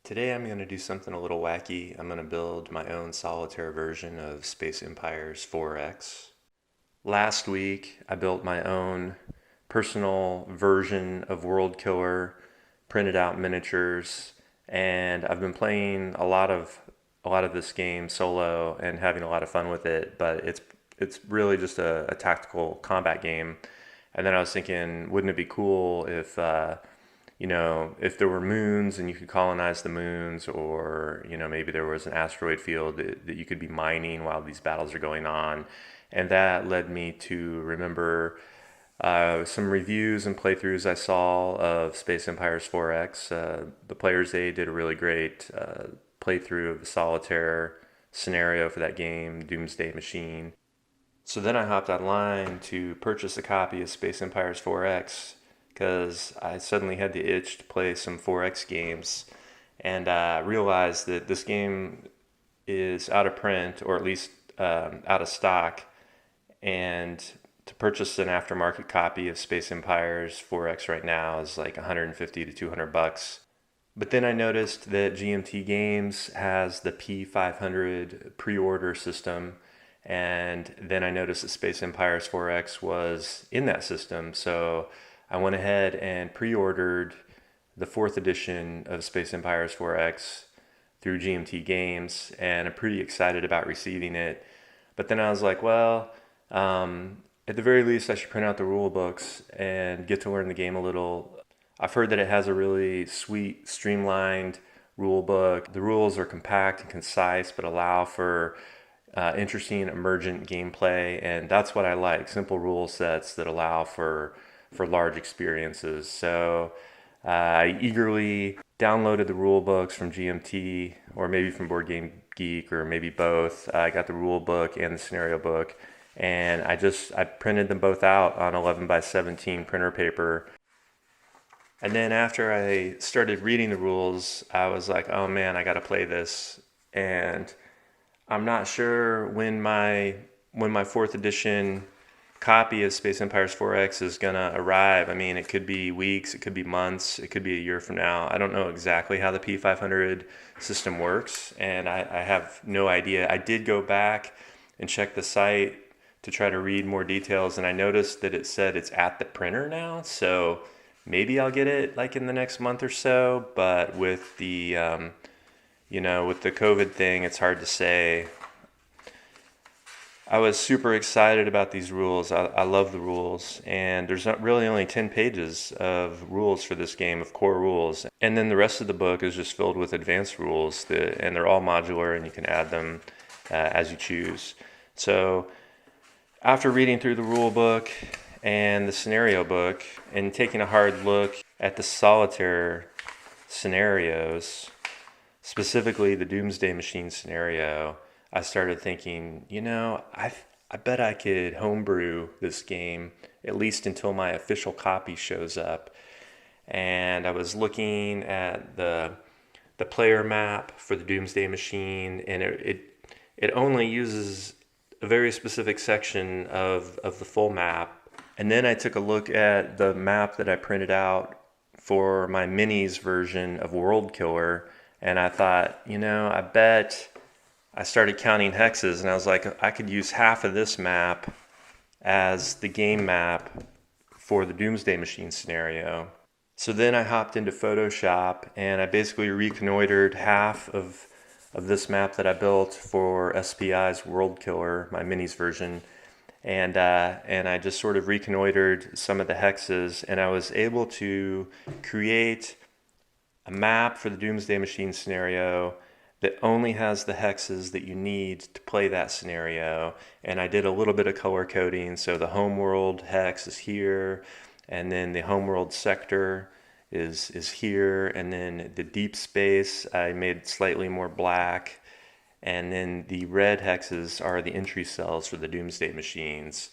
Today I'm going to do something a little wacky. I'm going to build my own solitaire version of Space Empires 4X. Last week I built my own personal version of World Killer, printed out miniatures, and I've been playing a lot of this game solo and having a lot of fun with it, but it's really just a tactical combat game. And then I was thinking, wouldn't it be cool if there were moons and you could colonize the moons, or, maybe there was an asteroid field that you could be mining while these battles are going on. And that led me to remember some reviews and playthroughs I saw of Space Empires 4X. The Player's Aid did a really great playthrough of the solitaire scenario for that game, Doomsday Machine. So then I hopped online to purchase a copy of Space Empires 4X because I suddenly had the itch to play some 4X games, and realized that this game is out of print, or at least out of stock, and to purchase an aftermarket copy of Space Empires 4X right now is like 150 to 200 bucks. But then I noticed that GMT Games has the P500 pre-order system, and then I noticed that Space Empires 4X was in that system. So I went ahead and pre-ordered the fourth edition of Space Empires 4X through GMT Games, and I'm pretty excited about receiving it. But then I was like, well, at the very least, I should print out the rule books and get to learn the game a little. I've heard that it has a really sweet, streamlined rule book. The rules are compact and concise, but allow for interesting, emergent gameplay, and that's what I like: simple rule sets that allow for large experiences. So I eagerly downloaded the rule books from GMT, or maybe from Board Game Geek, or maybe both. I got the rule book and the scenario book, and I printed them both out on 11 by 17 printer paper. And then after I started reading the rules, I was like, oh man, I got to play this. And I'm not sure when my fourth edition copy of Space Empires 4X is gonna arrive. I mean, it could be weeks, it could be months, it could be a year from now. I don't know exactly how the P500 system works, and I have no idea. I did go back and check the site to try to read more details, and I noticed that it said it's at the printer now. So maybe I'll get it like in the next month or so. But with with the COVID thing, it's hard to say. I was super excited about these rules. I love the rules, and there's not really only 10 pages of rules for this game, of core rules. And then the rest of the book is just filled with advanced rules, and they're all modular, and you can add them as you choose. So after reading through the rule book and the scenario book and taking a hard look at the solitaire scenarios, specifically the Doomsday Machine scenario, I started thinking, I bet I could homebrew this game, at least until my official copy shows up. And I was looking at the player map for the Doomsday Machine, and it only uses a very specific section of the full map. And then I took a look at the map that I printed out for my minis version of World Killer, and I thought, I bet. I started counting hexes, and I was like, I could use half of this map as the game map for the Doomsday Machine scenario. So then I hopped into Photoshop, and I basically reconnoitered half of this map that I built for SPI's World Killer, my minis version, and I just sort of reconnoitered some of the hexes, and I was able to create a map for the Doomsday Machine scenario that only has the hexes that you need to play that scenario. And I did a little bit of color coding. So the homeworld hex is here, and then the homeworld sector is here, and then the deep space I made slightly more black, and then the red hexes are the entry cells for the Doomsday Machines.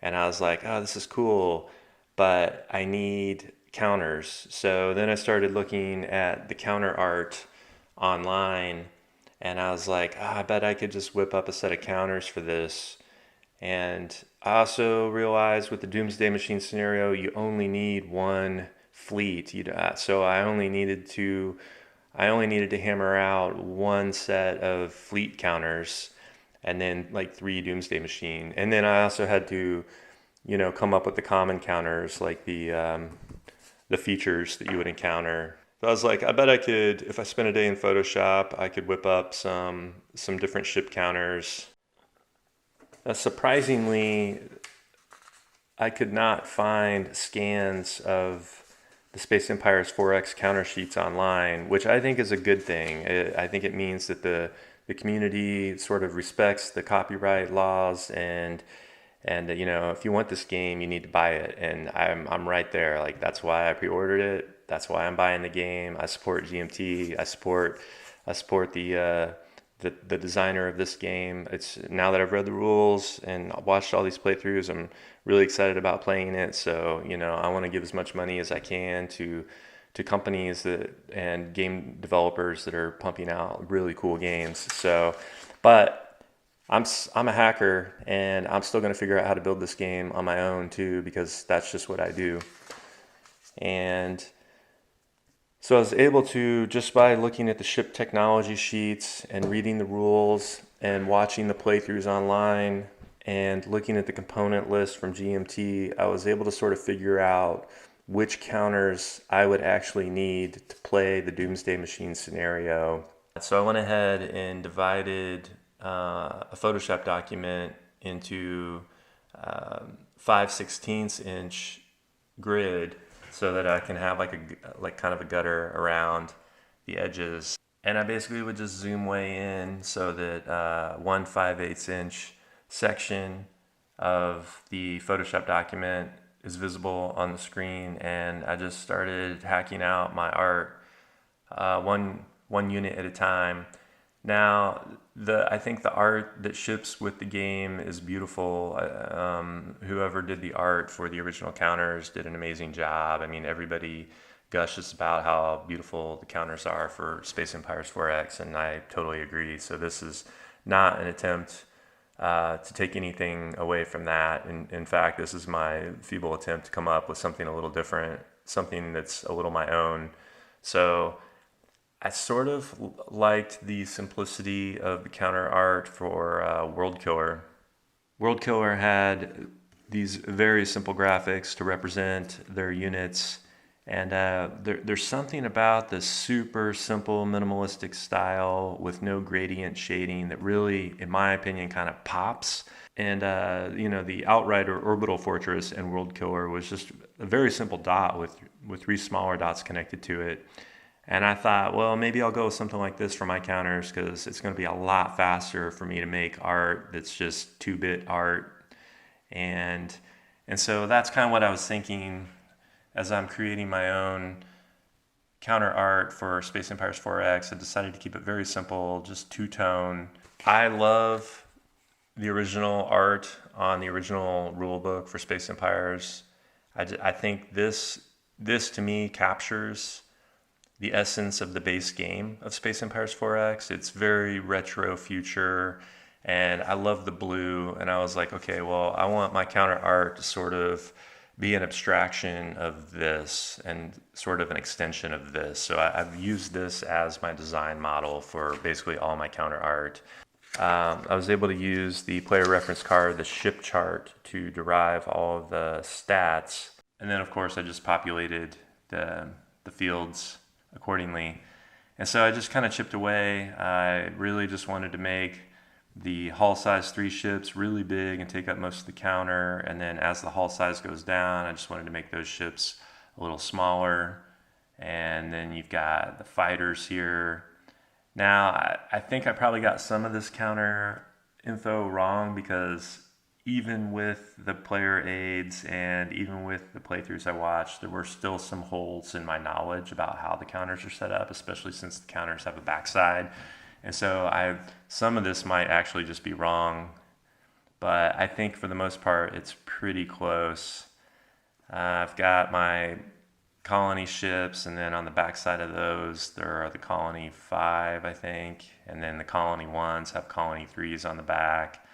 And I was like, oh, this is cool, but I need counters. So then I started looking at the counter art online, and I was like, I bet I could just whip up a set of counters for this. And I also realized with the Doomsday Machine scenario, you only need one fleet. So I only needed to I only needed to hammer out one set of fleet counters and then like three Doomsday Machine. And then I also had to, come up with the common counters, like the features that you would encounter. So I was like, I bet I could, if I spent a day in Photoshop, I could whip up some different ship counters. Surprisingly, I could not find scans of the Space Empires 4X counter sheets online, which I think is a good thing. I think it means that the community sort of respects the copyright laws, and if you want this game, you need to buy it. And I'm right there. Like, that's why I pre-ordered it. That's why I'm buying the game. I support GMT. I support the designer of this game. It's now that I've read the rules and watched all these playthroughs, I'm really excited about playing it. So, I want to give as much money as I can to companies that and game developers that are pumping out really cool games. So, but I'm a hacker, and I'm still going to figure out how to build this game on my own too, because that's just what I do. And so I was able to, just by looking at the ship technology sheets and reading the rules and watching the playthroughs online and looking at the component list from GMT, I was able to sort of figure out which counters I would actually need to play the Doomsday Machine scenario. So I went ahead and divided a Photoshop document into 5/16 inch grid so that I can have like kind of a gutter around the edges. And I basically would just zoom way in so that 1/5/8 inch section of the Photoshop document is visible on the screen, and I just started hacking out my art one unit at a time. Now, I think the art that ships with the game is beautiful. Whoever did the art for the original counters did an amazing job. I mean, everybody gushes about how beautiful the counters are for Space Empires 4X, and I totally agree. So this is not an attempt to take anything away from that. In fact, this is my feeble attempt to come up with something a little different, something that's a little my own. So I sort of liked the simplicity of the counter art for World Killer. World Killer had these very simple graphics to represent their units, and there's something about the super simple minimalistic style with no gradient shading that really, in my opinion, kind of pops. And the Outrider Orbital Fortress in World Killer was just a very simple dot with three smaller dots connected to it. And I thought, well, maybe I'll go with something like this for my counters, because it's going to be a lot faster for me to make art that's just 2-bit art. And so that's kind of what I was thinking as I'm creating my own counter art for Space Empires 4X. I decided to keep it very simple, just two-tone. I love the original art on the original rulebook for Space Empires. I think this to me captures the essence of the base game of Space Empires 4X. It's very retro future, and I love the blue. And I was like, okay, well, I want my counter art to sort of be an abstraction of this and sort of an extension of this. So I've used this as my design model for basically all my counter art. I was able to use the player reference card, the ship chart, to derive all of the stats. And then, of course, I just populated the fields accordingly. And so I just kind of chipped away. I really just wanted to make the hull size 3 ships really big and take up most of the counter. And then as the hull size goes down, I just wanted to make those ships a little smaller. And then you've got the fighters here. Now, I think I probably got some of this counter info wrong, because even with the player aids and even with the playthroughs I watched, there were still some holes in my knowledge about how the counters are set up, especially since the counters have a backside. And so some of this might actually just be wrong, but I think for the most part it's pretty close. I've got my colony ships, and then on the backside of those there are the colony 5, I think, and then the colony 1s have colony 3s on the back.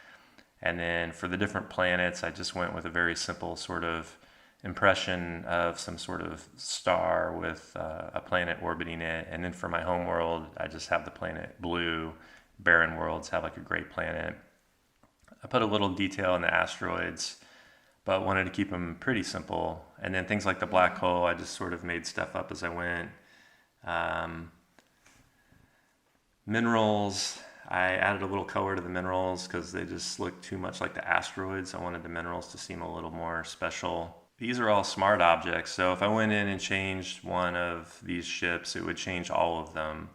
And then for the different planets, I just went with a very simple sort of impression of some sort of star with a planet orbiting it. And then for my home world, I just have the planet blue. Barren worlds have like a gray planet. I put a little detail in the asteroids, but wanted to keep them pretty simple. And then things like the black hole, I just sort of made stuff up as I went. Minerals, I added a little color to the minerals because they just look too much like the asteroids. I wanted the minerals to seem a little more special. These are all smart objects, so if I went in and changed one of these ships, it would change all of them.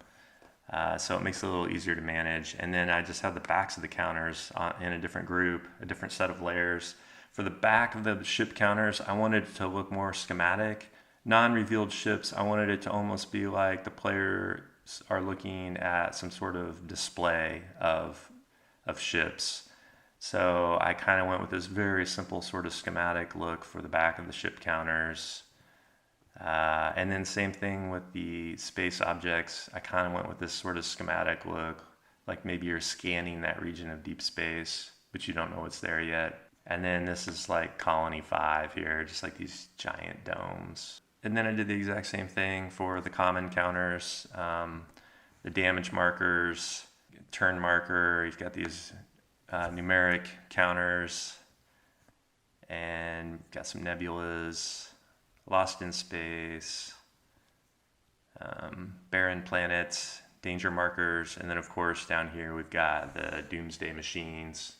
So it makes it a little easier to manage. And then I just have the backs of the counters in a different group, a different set of layers. For the back of the ship counters, I wanted it to look more schematic. Non-revealed ships, I wanted it to almost be like the players are looking at some sort of display of ships. So I kind of went with this very simple sort of schematic look for the back of the ship counters. And then same thing with the space objects. I kind of went with this sort of schematic look, like maybe you're scanning that region of deep space, but you don't know what's there yet. And then this is like Colony 5 here, just like these giant domes. And then I did the exact same thing for the common counters, the damage markers, turn marker. You've got these numeric counters, and got some nebulas, lost in space, barren planets, danger markers, and then of course down here we've got the Doomsday Machines.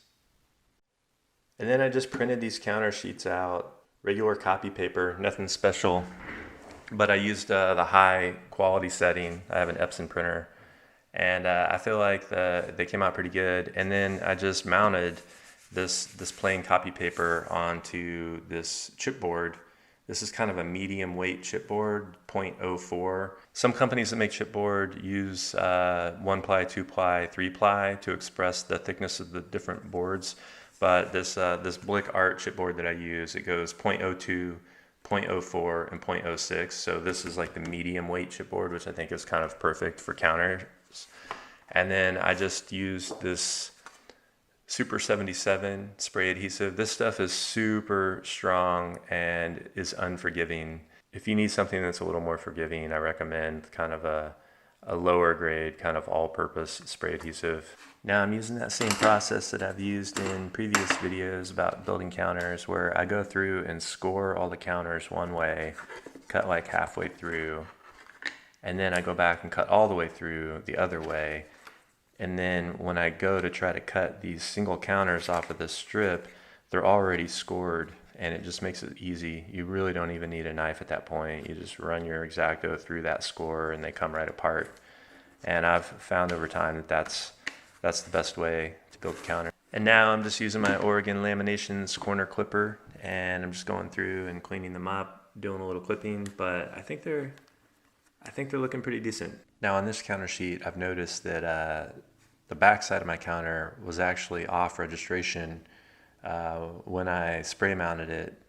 And then I just printed these counter sheets out, regular copy paper, nothing special, but I used the high quality setting. I have an Epson printer, and I feel like they came out pretty good. And then I just mounted this plain copy paper onto this chipboard. This is kind of a medium weight chipboard, 0.04. Some companies that make chipboard use 1-ply, 2-ply, 3-ply to express the thickness of the different boards. But this Blick Art chipboard that I use, it goes 0.02, 0.04, and 0.06. So this is like the medium weight chipboard, which I think is kind of perfect for counters. And then I just used this Super 77 spray adhesive. This stuff is super strong and is unforgiving. If you need something that's a little more forgiving, I recommend kind of a lower grade, kind of all-purpose spray adhesive. Now I'm using that same process that I've used in previous videos about building counters, where I go through and score all the counters one way, cut like halfway through, and then I go back and cut all the way through the other way. And then when I go to try to cut these single counters off of this strip, they're already scored, and it just makes it easy. You really don't even need a knife at that point. You just run your X-Acto through that score and they come right apart. And I've found over time that that's the best way to build a counter. And now I'm just using my Oregon Laminations corner clipper, and I'm just going through and cleaning them up, doing a little clipping, but I think they're looking pretty decent. Now on this counter sheet, I've noticed that the back side of my counter was actually off registration when I spray mounted it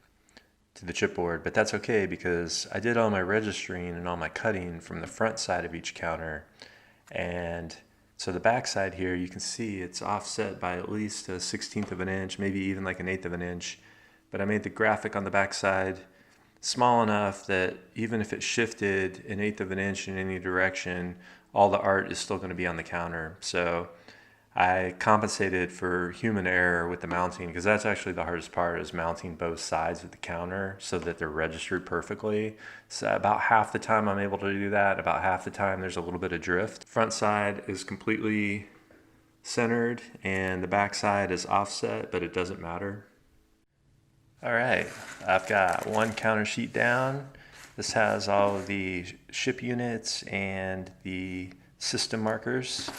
to the chipboard, but that's okay because I did all my registering and all my cutting from the front side of each counter. And so the back side here, you can see it's offset by at least a 1/16 of an inch, maybe even like an 1/8 of an inch. But I made the graphic on the back side small enough that even if it shifted an 1/8 of an inch in any direction, all the art is still going to be on the counter. So I compensated for human error with the mounting, because that's actually the hardest part, is mounting both sides of the counter so that they're registered perfectly. So about half the time I'm able to do that. About half the time there's a little bit of drift. Front side is completely centered and the back side is offset, but it doesn't matter. All right, I've got one counter sheet down. This has all of the ship units and the system markers.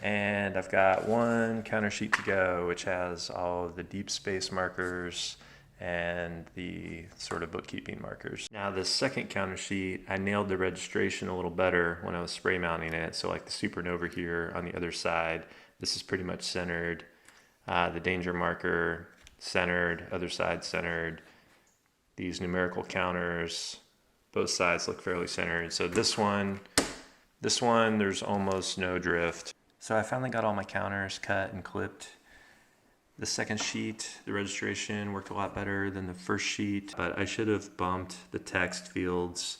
And I've got one counter sheet to go, which has all of the deep space markers and the sort of bookkeeping markers. Now the second counter sheet, I nailed the registration a little better when I was spray mounting it. So like the supernova here on the other side, this is pretty much centered. The danger marker centered, other side centered. These numerical counters, both sides look fairly centered. So this one, there's almost no drift. So I finally got all my counters cut and clipped. The second sheet, the registration worked a lot better than the first sheet, but I should have bumped the text fields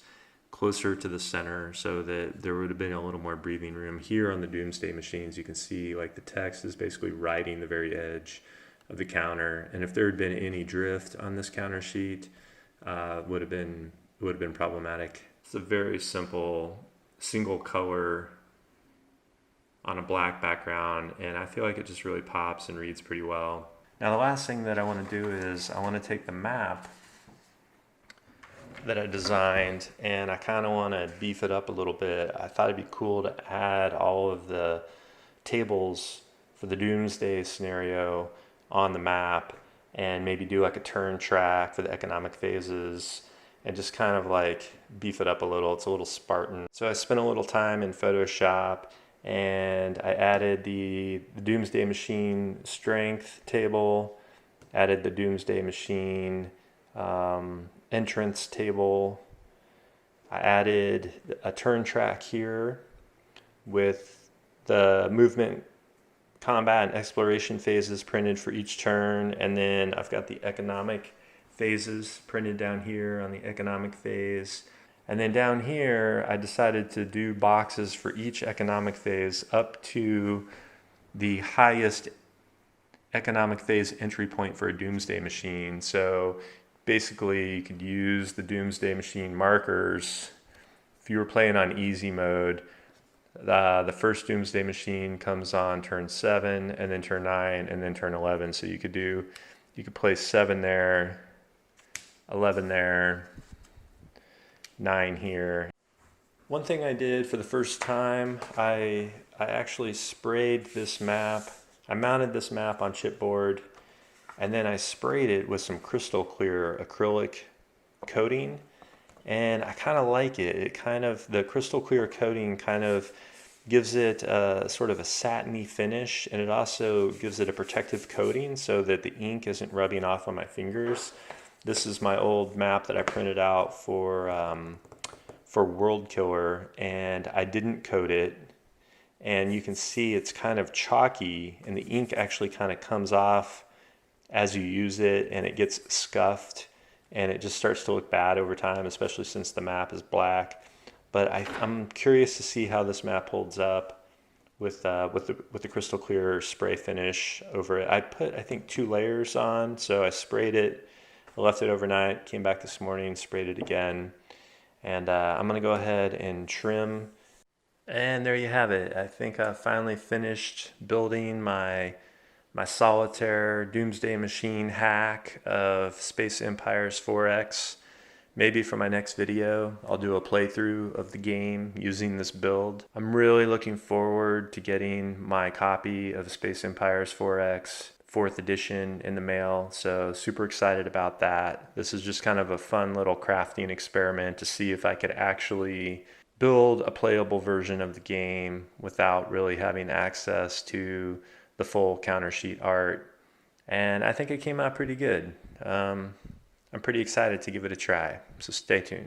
closer to the center so that there would have been a little more breathing room. Here on the Doomsday Machines, you can see like the text is basically riding the very edge of the counter, and if there had been any drift on this counter sheet, would have been problematic. It's a very simple single color on a black background, and I feel like it just really pops and reads pretty well. Now the last thing that I want to do is I want to take the map that I designed and I kind of want to beef it up a little bit. I thought it'd be cool to add all of the tables for the Doomsday scenario on the map and maybe do like a turn track for the economic phases and just kind of like beef it up a little. It's a little Spartan. So I spent a little time in Photoshop and I added the Doomsday Machine strength table, added the Doomsday Machine entrance table. I added a turn track here with the movement, combat, and exploration phases printed for each turn, and then I've got the economic phases printed down here on the economic phase. And then down here, I decided to do boxes for each economic phase up to the highest economic phase entry point for a Doomsday Machine. So basically, you could use the Doomsday Machine markers. If you were playing on easy mode, the first Doomsday Machine comes on turn 7, and then turn 9, and then turn 11. So you could place 7 there, 11 there, 9 here. One thing I did for the first time, I actually sprayed this map. I mounted this map on chipboard, and then I sprayed it with some crystal clear acrylic coating, and I kind of like it. The crystal clear coating kind of gives it a sort of a satiny finish, and it also gives it a protective coating so that the ink isn't rubbing off on my fingers. This is my old map that I printed out for World Killer, and I didn't coat it, and you can see it's kind of chalky, and the ink actually kind of comes off as you use it, and it gets scuffed, and it just starts to look bad over time, especially since the map is black. But I'm curious to see how this map holds up with the crystal clear spray finish over it. I put, I think, 2 layers on, so I sprayed it, I left it overnight, came back this morning, sprayed it again, and I'm gonna go ahead and trim. And there you have it. I think I finally finished building my Solitaire Doomsday Machine hack of Space Empires 4X. Maybe for my next video, I'll do a playthrough of the game using this build. I'm really looking forward to getting my copy of Space Empires 4X 4th edition in the mail, so super excited about that. This is just kind of a fun little crafting experiment to see if I could actually build a playable version of the game without really having access to the full counter sheet art, and I think it came out pretty good. I'm pretty excited to give it a try, so stay tuned.